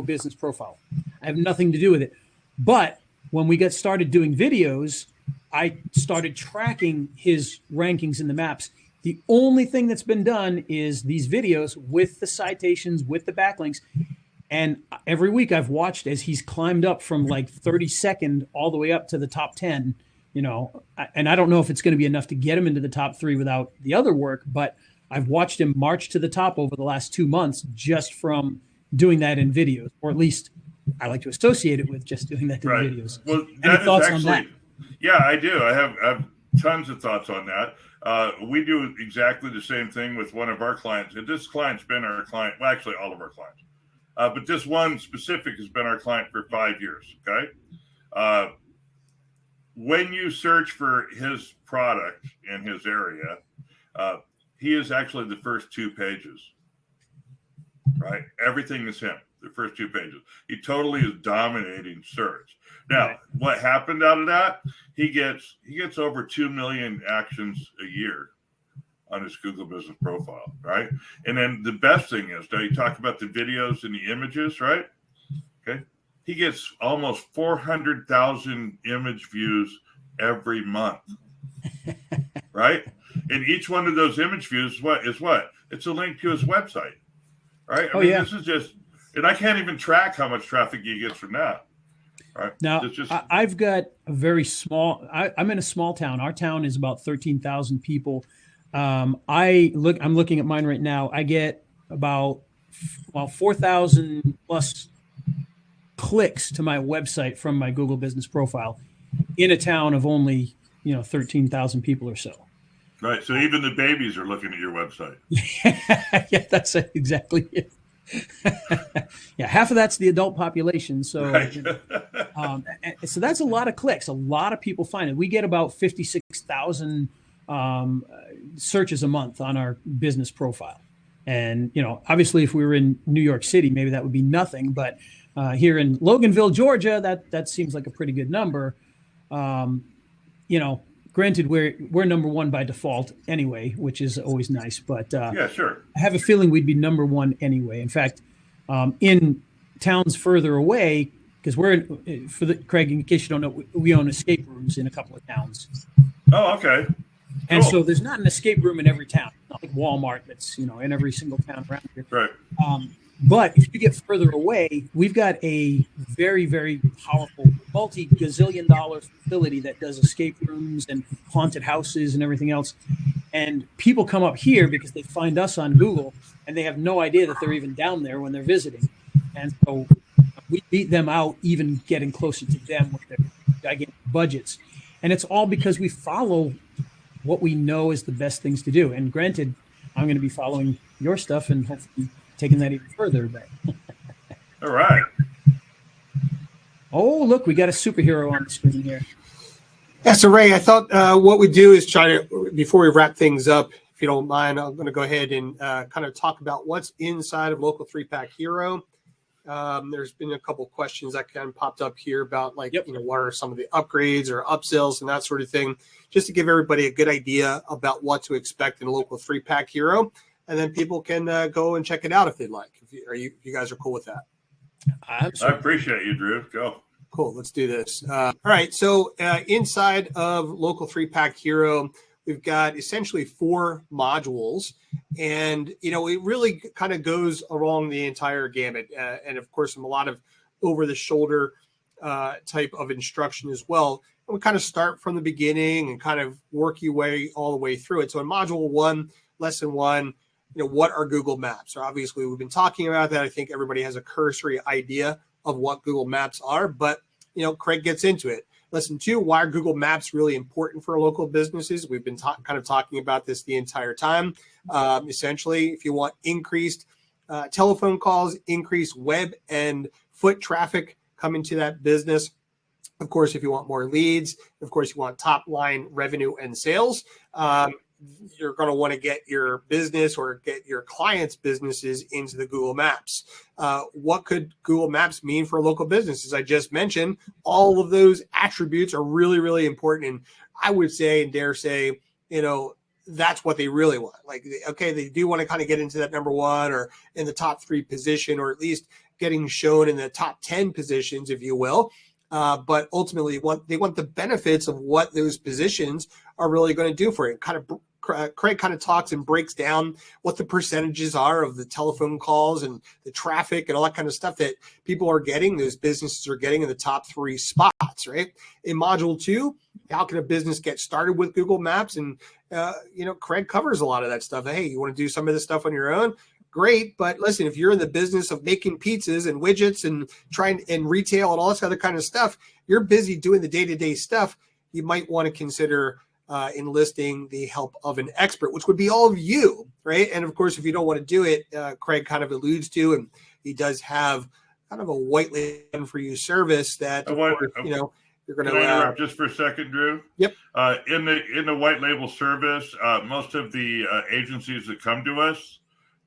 Business Profile. I have nothing to do with it. But when we got started doing videos, I started tracking his rankings in the maps The only thing that's been done is these videos with the citations, with the backlinks. And every week I've watched as he's climbed up from like 32nd all the way up to the top 10, you know, and I don't know if it's going to be enough to get him into the top 3 without the other work, but I've watched him march to the top over the last 2 months just from doing that in videos, or at least I like to associate it with just doing that in videos. Well, any thoughts on that? Yeah, I do. I have tons of thoughts on that. We do exactly the same thing with one of our clients. And this client's been our client, well, actually all of our clients. But this one specific has been our client for 5 years, okay? When you search for his product in his area, he is actually the first 2 pages, right? Everything is him, the first 2 pages. He totally is dominating search. Now, what happened out of that? He gets over 2 million actions a year on his Google Business Profile, right? And then the best thing is, now you talk about the videos and the images, right? Okay. He gets almost 400,000 image views every month, right? And each one of those image views is what? It's a link to his website, right? I mean, this is just, and I can't even track how much traffic he gets from that. Right. Now, I've got a very small, I'm in a small town. Our town is about 13,000 people. I'm looking at mine right now. I get about 4,000 plus clicks to my website from my Google Business Profile in a town of only, 13,000 people or so. Right. So even the babies are looking at your website. Yeah, that's exactly it. Yeah, half of that's the adult population. So, right. So that's a lot of clicks. A lot of people find it. We get about 56,000 searches a month on our business profile. And, obviously if we were in New York City, maybe that would be nothing. But here in Loganville, Georgia, that seems like a pretty good number. Granted, we're number 1 by default anyway, which is always nice. But yeah, sure. I have a feeling we'd be number 1 anyway. In fact, in towns further away, because Craig, in case you don't know, we own escape rooms in a couple of towns. Oh, okay. And so there's not an escape room in every town, not like Walmart that's, in every single town around here. Right. But if you get further away, we've got a very, very powerful multi-gazillion-dollar facility that does escape rooms and haunted houses and everything else. And people come up here because they find us on Google and they have no idea that they're even down there when they're visiting. And so we beat them out, even getting closer to them with their gigantic budgets. And it's all because we follow what we know is the best things to do. And granted, I'm going to be following your stuff and hopefully taking that even further. But all right. Oh, look, we got a superhero on the screen here. Yeah, so Ray, I thought what we do is try to, before we wrap things up, if you don't mind, I'm going to go ahead and kind of talk about what's inside of Local 3-Pack Hero. There's been a couple of questions that kind of popped up here about what are some of the upgrades or upsells and that sort of thing, just to give everybody a good idea about what to expect in Local 3-Pack Hero. And then people can go and check it out if they'd like. If you guys are cool with that. I appreciate you, Drew. Go. Cool. Let's do this. All right. So inside of Local 3-Pack Hero, we've got essentially 4 modules. And, it really kind of goes along the entire gamut. And, of course, a lot of over-the-shoulder type of instruction as well. And we kind of start from the beginning and kind of work your way all the way through it. So in Module 1, Lesson 1, what are Google Maps? So obviously, we've been talking about that. I think everybody has a cursory idea of what Google Maps are, but, Craig gets into it. Lesson 2, why are Google Maps really important for local businesses? We've been kind of talking about this the entire time. Essentially, if you want increased telephone calls, increased web and foot traffic coming to that business, of course, if you want more leads, of course, you want top line revenue and sales, you're going to want to get your business or get your clients' businesses into the Google Maps. What could Google Maps mean for local businesses? I just mentioned all of those attributes are really, really important. And I would say and dare say, that's what they really want. Like, okay, they do want to kind of get into that number 1 or in the top 3 position, or at least getting shown in the top 10 positions, if you will. But ultimately, they want the benefits of what those positions are really going to do for it. Kind of Craig kind of talks and breaks down what the percentages are of the telephone calls and the traffic and all that kind of stuff that people are getting, those businesses are getting in the top 3 spots, right? In module 2, how can a business get started with Google Maps? And, Craig covers a lot of that stuff. Hey, you want to do some of this stuff on your own? Great. But listen, if you're in the business of making pizzas and widgets and trying and retail and all this other kind of stuff, you're busy doing the day-to-day stuff. You might want to consider enlisting the help of an expert, which would be all of you, right? And of course, if you don't want to do it, Craig kind of alludes to, and he does have kind of a white label for you service that, of course, you're going to interrupt just for a second, Drew. Yep. In the white label service, most of the agencies that come to us,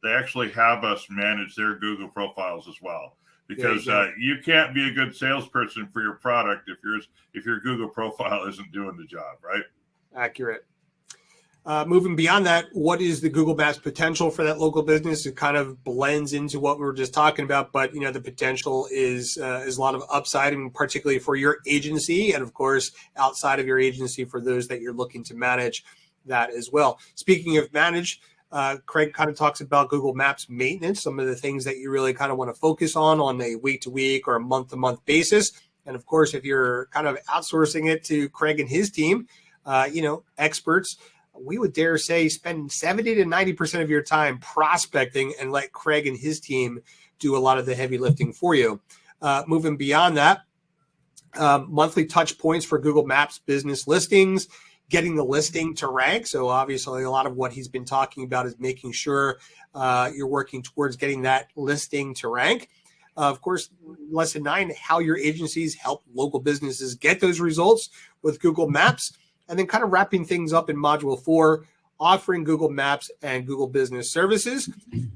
they actually have us manage their Google profiles as well. Because you can't be a good salesperson for your product if your Google profile isn't doing the job, right? Accurate. Moving beyond that, what is the Google Maps potential for that local business? It kind of blends into what we were just talking about, but the potential is a lot of upside, and particularly for your agency, and of course outside of your agency for those that you're looking to manage that as well. Speaking of manage, Craig kind of talks about Google Maps maintenance, some of the things that you really kind of want to focus on a week-to-week or a month-to-month basis. And of course, if you're kind of outsourcing it to Craig and his team, experts, we would dare say spend 70 to 90% of your time prospecting and let Craig and his team do a lot of the heavy lifting for you. Moving beyond that, monthly touch points for Google Maps business listings, getting the listing to rank. So obviously a lot of what he's been talking about is making sure you're working towards getting that listing to rank. Of course, lesson 9, how your agencies help local businesses get those results with Google Maps. And then kind of wrapping things up in module 4, offering Google Maps and Google Business Services,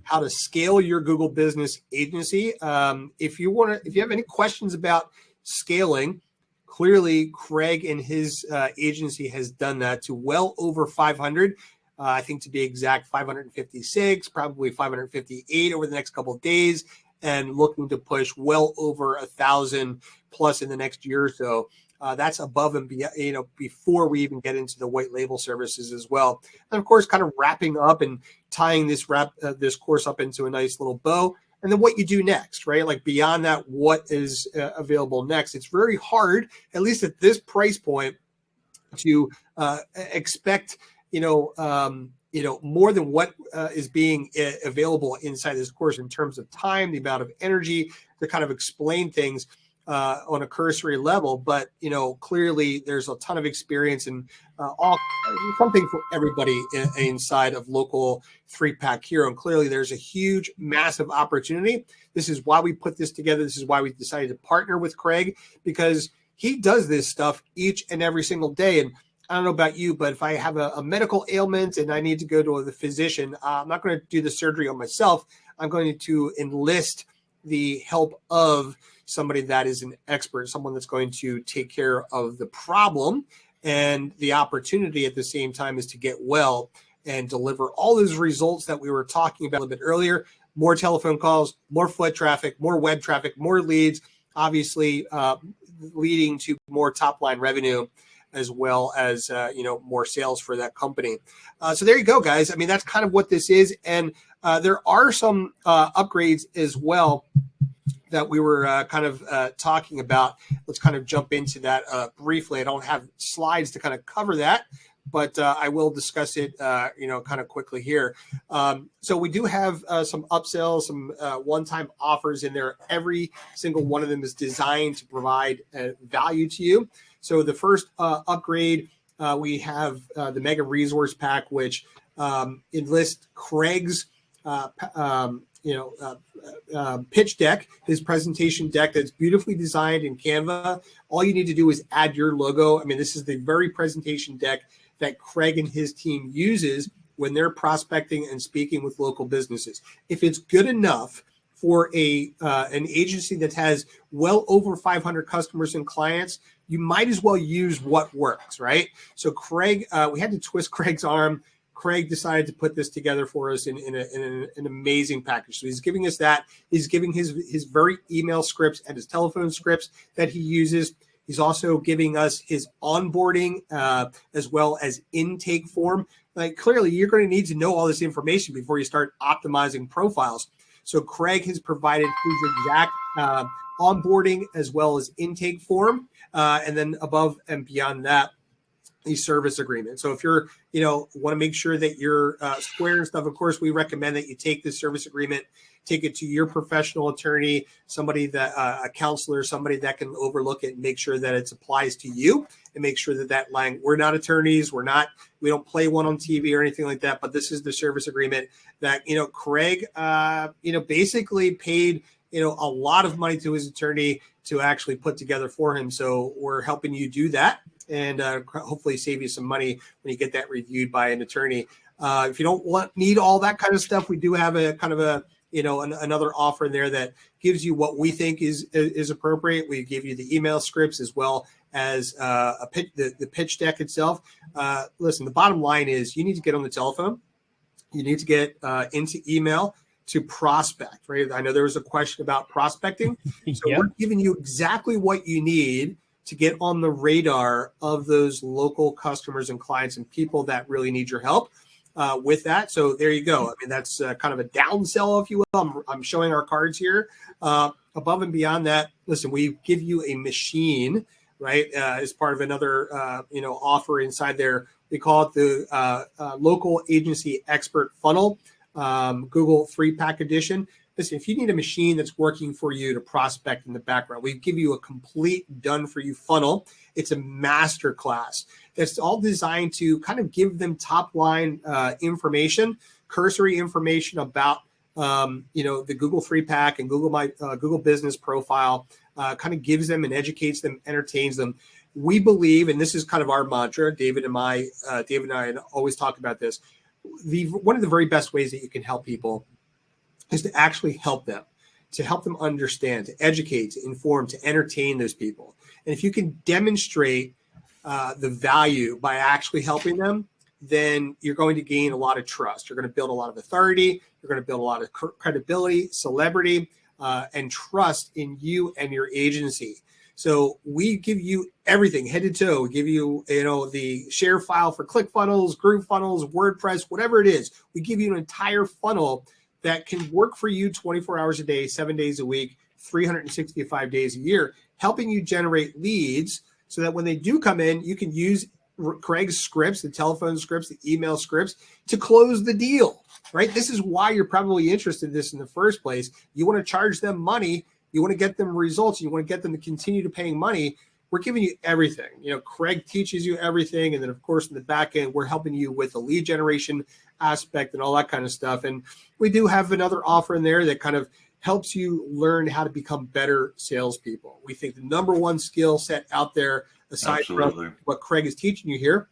how to scale your Google Business agency. If you have any questions about scaling, clearly Craig and his agency has done that to well over 500. I think to be exact, 556, probably 558 over the next couple of days, and looking to push well over 1,000 plus in the next year or so. That's above and beyond, before we even get into the white label services as well. And of course, kind of wrapping up and tying this course up into a nice little bow. And then what you do next, right? Like beyond that, what is available next? It's very hard, at least at this price point, to expect, more than what is being available inside this course in terms of time, the amount of energy to kind of explain things on a cursory level. But, clearly there's a ton of experience and something for everybody inside of Local 3PAC Hero. And clearly there's a huge, massive opportunity. This is why we put this together. This is why we decided to partner with Craig, because he does this stuff each and every single day. And I don't know about you, but if I have a medical ailment and I need to go to the physician, I'm not going to do the surgery on myself. I'm going to enlist the help of somebody that is an expert, someone that's going to take care of the problem, and the opportunity at the same time is to get well and deliver all those results that we were talking about a little bit earlier. More telephone calls, more foot traffic, more web traffic, more leads, obviously leading to more top line revenue, as well as, more sales for that company. So there you go, guys. I mean, that's kind of what this is. And there are some upgrades as well that we were kind of talking about. Let's kind of jump into that briefly. I don't have slides to kind of cover that, but I will discuss it, kind of quickly here. So we do have some upsells, some one-time offers in there. Every single one of them is designed to provide value to you. So the first upgrade, we have the Mega Resource Pack, which enlists Craig's pitch deck, his presentation deck that's beautifully designed in Canva. All you need to do is add your logo. I mean, this is the very presentation deck that Craig and his team uses when they're prospecting and speaking with local businesses. If it's good enough for an agency that has well over 500 customers and clients, you might as well use what works, right? So Craig, we had to twist Craig's arm. Craig decided to put this together for us in an amazing package. So he's giving us that. He's giving his very email scripts and his telephone scripts that he uses. He's also giving us his onboarding as well as intake form. Like, clearly, you're going to need to know all this information before you start optimizing profiles. So Craig has provided his exact onboarding as well as intake form. And then above and beyond that, the service agreement. So if you're, want to make sure that you're square and stuff, of course, we recommend that you take this service agreement, take it to your professional attorney, somebody that a counselor, somebody that can overlook it and make sure that it applies to you, and make sure that we're not attorneys. We don't play one on TV or anything like that, but this is the service agreement that, Craig, basically paid, a lot of money to his attorney to actually put together for him. So we're helping you do that, and hopefully save you some money when you get that reviewed by an attorney. If you don't need all that kind of stuff, we do have a kind of a, another offer in there that gives you what we think is appropriate. We give you the email scripts as well as the pitch deck itself. Listen, the bottom line is you need to get on the telephone. You need to get into email to prospect, right? I know there was a question about prospecting. So we're giving you exactly what you need to get on the radar of those local customers and clients and people that really need your help with that. So there you go. I mean, that's kind of a downsell, if you will. I'm showing our cards here. Above and beyond that, listen, we give you a machine, right, as part of another, offer inside there. We call it the Local Agency Expert Funnel, Google 3-pack edition. Listen, if you need a machine that's working for you to prospect in the background, we give you a complete done-for-you funnel. It's a master class that's all designed to kind of give them top-line information, cursory information about, the Google 3-pack and Google Business Profile, kind of gives them and educates them, entertains them. We believe, and this is kind of our mantra, David and I always talk about this. One of the very best ways that you can help people is to actually help them, to help them understand, to educate, to inform, to entertain those people. And if you can demonstrate the value by actually helping them, then you're going to gain a lot of trust. You're going to build a lot of authority. You're going to build a lot of credibility, celebrity, and trust in you and your agency. So we give you everything head to toe. We give you, the share file for ClickFunnels, GrooveFunnels, WordPress, whatever it is. We give you an entire funnel that can work for you 24 hours a day, 7 days a week, 365 days a year, helping you generate leads so that when they do come in, you can use Craig's scripts, the telephone scripts, the email scripts to close the deal, right? This is why you're probably interested in this in the first place. You want to charge them money. You want to get them results. You want to get them to continue to paying money. We're giving you everything. Craig teaches you everything. And then, of course, in the back end, we're helping you with the lead generation aspect and all that kind of stuff. And we do have another offer in there that kind of helps you learn how to become better salespeople. We think the number one skill set out there, aside from what Craig is teaching you here,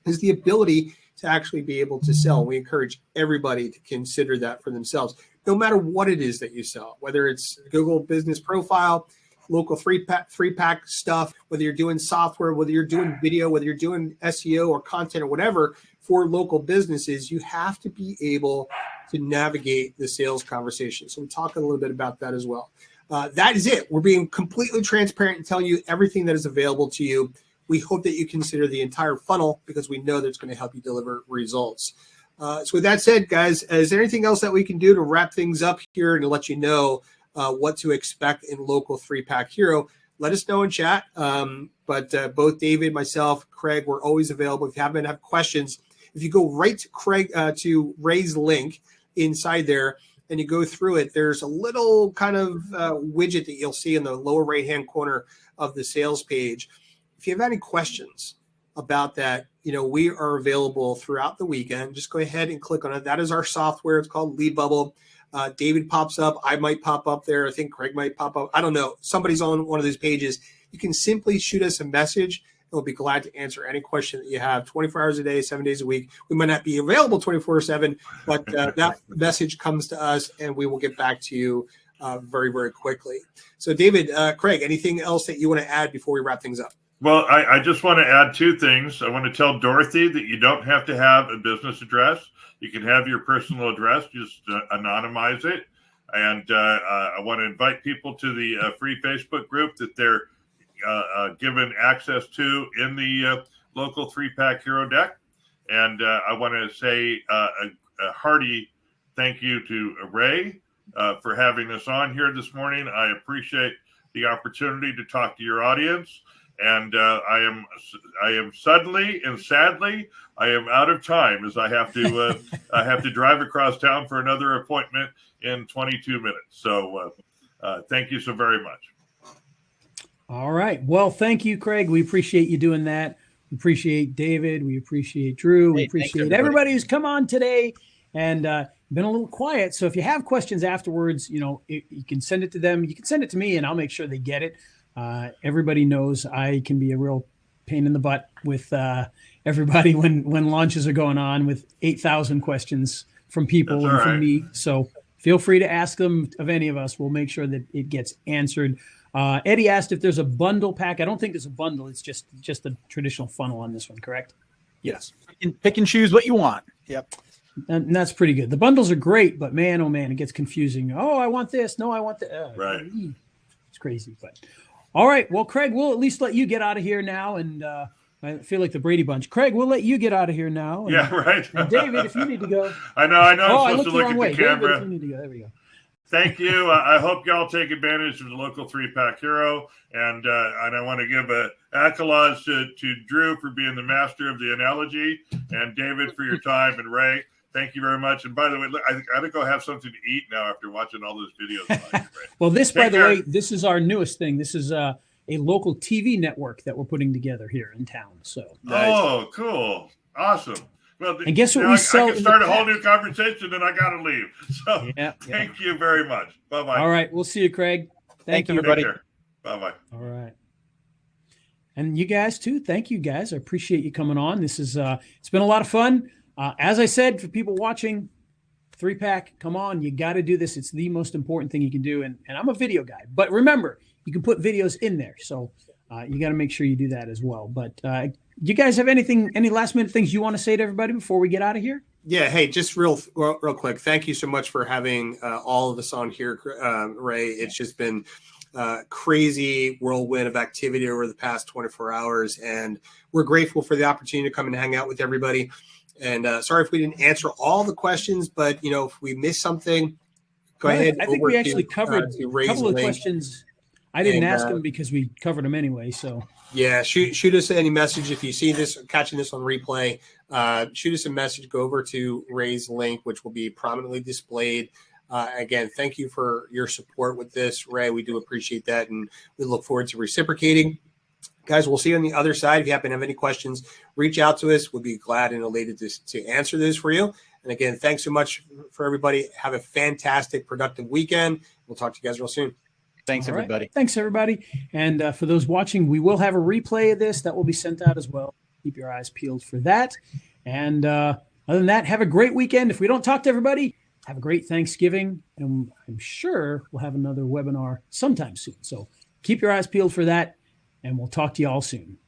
is the ability to actually be able to sell. We encourage everybody to consider that for themselves, no matter what it is that you sell, whether it's Google Business Profile, local 3-pack stuff, whether you're doing software, whether you're doing video, whether you're doing SEO or content or whatever for local businesses, you have to be able to navigate the sales conversation. So we talk a little bit about that as well. That is it. We're being completely transparent and telling you everything that is available to you. We hope that you consider the entire funnel because we know that it's going to help you deliver results. So with that said, guys, is there anything else that we can do to wrap things up here and to let you know what to expect in Local 3-Pack Hero? Let us know in chat. But both David, myself, Craig, we're always available. If you have questions, if you go right to to Ray's link inside there and you go through it, there's a little kind of widget that you'll see in the lower right-hand corner of the sales page. If you have any questions about that, we are available throughout the weekend. Just go ahead and click on it. That is our software. It's called Lead Bubble. David pops up. I might pop up there. I think Craig might pop up. I don't know. Somebody's on one of these pages. You can simply shoot us a message. We'll be glad to answer any question that you have 24 hours a day, 7 days a week. We might not be available 24/7, but that message comes to us and we will get back to you very, very quickly. So David, Craig, anything else that you want to add before we wrap things up? Well, I just want to add two things. I want to tell Dorothy that you don't have to have a business address. You can have your personal address, just anonymize it. And I want to invite people to the free Facebook group that they're given access to in the local 3-pack Hero deck. And I want to say a hearty thank you to Ray for having us on here this morning. I appreciate the opportunity to talk to your audience. And I am suddenly and sadly, I am out of time as I have to drive across town for another appointment in 22 minutes. So thank you so very much. All right. Well, thank you, Craig. We appreciate you doing that. We appreciate David. We appreciate Drew. We appreciate everybody who's come on today and been a little quiet. So if you have questions afterwards, you can send it to them. You can send it to me and I'll make sure they get it. Everybody knows I can be a real pain in the butt with everybody when launches are going on with 8,000 questions from people and from me. So feel free to ask them of any of us. We'll make sure that it gets answered. Eddie asked if there's a bundle pack. I don't think there's a bundle. It's just a traditional funnel on this one, correct? Yes. Pick and choose what you want. Yep. And that's pretty good. The bundles are great, but man, oh man, it gets confusing. Oh, I want this. No, I want that. Right. It's crazy, but all right. Well, Craig, we'll at least let you get out of here now. And I feel like the Brady Bunch. Craig, we'll let you get out of here now. And, yeah, right. And David, if you need to go. I know. Oh, I'm I supposed looked to the look wrong at way. the camera. David, if you need to go. There we go. Thank you. I hope y'all take advantage of the local 3-pack Hero. And I want to give accolades to Drew for being the master of the analogy, and David for your time, and Ray. Thank you very much. And by the way, I got to go have something to eat now after watching all those videos. Well, this, by the way, this is our newest thing. This is a local TV network that we're putting together here in town. So. Oh, cool. Awesome. Well, and guess what we sell? I can start a whole new conversation, and I got to leave. So thank you very much. Bye-bye. All right. We'll see you, Craig. Thank you, everybody. Bye-bye. All right. And you guys too. Thank you guys. I appreciate you coming on. This is it's been a lot of fun. As I said, for people watching, 3-pack, come on, you got to do this. It's the most important thing you can do. And I'm a video guy, but remember, you can put videos in there. So you got to make sure you do that as well. But you guys have any last minute things you want to say to everybody before we get out of here? Yeah. Hey, just real quick. Thank you so much for having all of us on here, Ray. It's just been crazy whirlwind of activity over the past 24 hours. And we're grateful for the opportunity to come and hang out with everybody. And sorry if we didn't answer all the questions, but if we missed something, go ahead. I think we actually covered a couple of questions. I didn't ask them because we covered them anyway. So yeah, shoot us any message if you see this, catching this on replay. Shoot us a message. Go over to Ray's link, which will be prominently displayed. Again, thank you for your support with this, Ray. We do appreciate that, and we look forward to reciprocating. Guys, we'll see you on the other side. If you happen to have any questions, reach out to us. We'll be glad and elated to answer this for you. And again, thanks so much for everybody. Have a fantastic, productive weekend. We'll talk to you guys real soon. Thanks, everybody. Right. Thanks, everybody. And for those watching, we will have a replay of this that will be sent out as well. Keep your eyes peeled for that. And other than that, have a great weekend. If we don't talk to everybody, have a great Thanksgiving. And I'm sure we'll have another webinar sometime soon. So keep your eyes peeled for that. And we'll talk to you all soon.